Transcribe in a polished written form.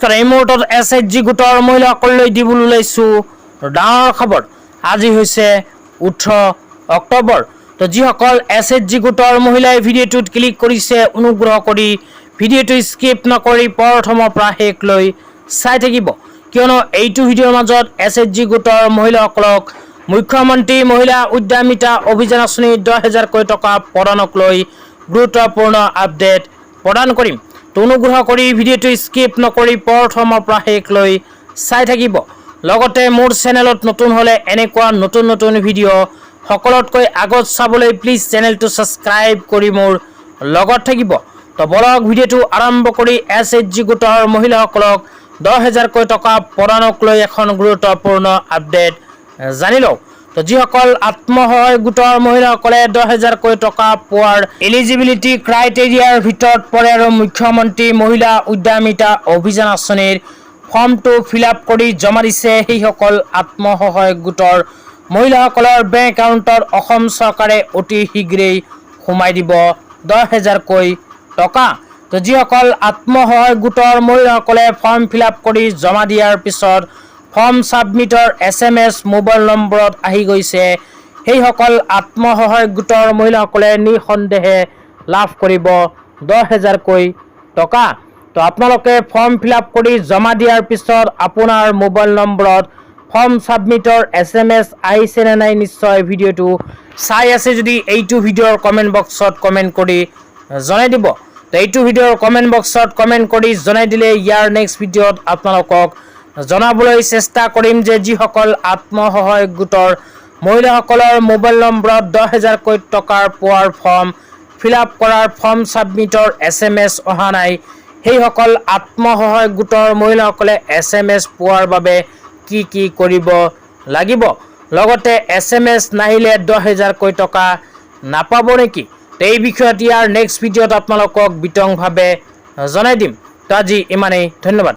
নমস্কাৰ। এই মুহূৰ্তত SHG গোটৰ মহিলাসকললৈ দিবলৈ ওলাইছোঁ ডাঙৰ খবৰ। আজি হৈছে 18 অক্টোবৰ। তো যিসকল SHG গোটৰ মহিলাই ভিডিঅ'টোত ক্লিক কৰিছে, অনুগ্ৰহ কৰি ভিডিঅ'টো স্কিপ নকৰি প্ৰথমৰ পৰা শেষলৈ চাই থাকিব, কিয়নো এইটো ভিডিঅ'ৰ মাজত SHG গোটৰ মহিলাসকলক মুখ্যমন্ত্ৰী মহিলা উদ্যমিতা অভিযান আঁচনি 10,000 কোটি টকা প্ৰদানক লৈ গুৰুত্বপূৰ্ণ আপডেট প্ৰদান কৰিম। তো অনুগ্ৰহ কৰি ভিডিঅ'টো স্কিপ নকৰি প্ৰথমৰ পৰা শেষলৈ চাই থাকিব। লগতে মোৰ চেনেলত নতুন হ'লে এনেকুৱা নতুন নতুন ভিডিঅ' সকলোতকৈ আগত চাবলৈ প্লিজ চেনেলটো ছাবস্ক্ৰাইব কৰি মোৰ লগত থাকিব। তো বলক ভিডিঅ'টো আৰম্ভ কৰি SHG গোটৰ মহিলাসকলক 10,000 কোটি টকা প্ৰদানক লৈ এখন গুৰুত্বপূৰ্ণ আপডেট জানি লওঁ। তো যিসকল আত্মসহায়ক গোটৰ মহিলাসকলে 10,000 কোটি টকা পোৱাৰ এলিজিবিলিটি ক্ৰাইটেৰিয়াৰ ভিতৰত পৰে আৰু মুখ্যমন্ত্ৰী মহিলা উদ্যমিতা অভিযান আঁচনিৰ ফৰ্মটো ফিল-আপ কৰি জমা দিছে, সেইসকল আত্মসহায়ক গোটৰ মহিলাসকলৰ বেংক একাউণ্টত অসম চৰকাৰে অতি শীঘ্ৰেই সোমাই দিব 10,000 কোটি টকা। তো যিসকল আত্মসহায়ক গোটৰ মহিলাসকলে ফৰ্ম ফিল-আপ কৰি জমা দিয়াৰ পিছত ফৰ্ম ছাবমিটৰ SMS মোবাইল নম্বৰত আহি গৈছে, সেইসকল আত্মসহায়ক গোটৰ মহিলাসকলে নিঃসন্দেহে লাভ কৰিব 10,000 কোটি টকা। তো আপোনালোকে ফৰ্ম ফিল-আপ কৰি জমা দিয়াৰ পিছত আপোনাৰ মোবাইল নম্বৰত ফৰ্ম ছাবমিটৰ SMS আহিছে নে নাই নিশ্চয় ভিডিঅ'টো চাই আছে যদি এইটো ভিডিঅ'ৰ কমেণ্ট বক্সত কমেণ্ট কৰি জনাই দিব। তো এইটো ভিডিঅ'ৰ কমেণ্ট বক্সত কমেণ্ট কৰি জনাই দিলে ইয়াৰ নেক্সট ভিডিঅ'ত আপোনালোকক জনাবলৈ চেষ্টা কৰিম যে যিসকল আত্মসহায়ক গোটৰ মহিলাসকলৰ মোবাইল নম্বৰত 10,000 কোটি টকাৰ পোৱাৰ ফৰ্ম ফিল-আপ কৰাৰ ফৰ্ম ছাবমিটৰ SMS অহা নাই, সেইসকল আত্মসহায়ক গোটৰ মহিলাসকলে SMS পোৱাৰ বাবে কি কি কৰিব লাগিব, লগতে SMS নাহিলে 10,000 কোটি টকা নাপাব নেকি, এই বিষয়ত ইয়াৰ নেক্সট ভিডিঅ'ত আপোনালোকক বিতংভাৱে জনাই দিম। তো আজি ইমানেই, ধন্যবাদ।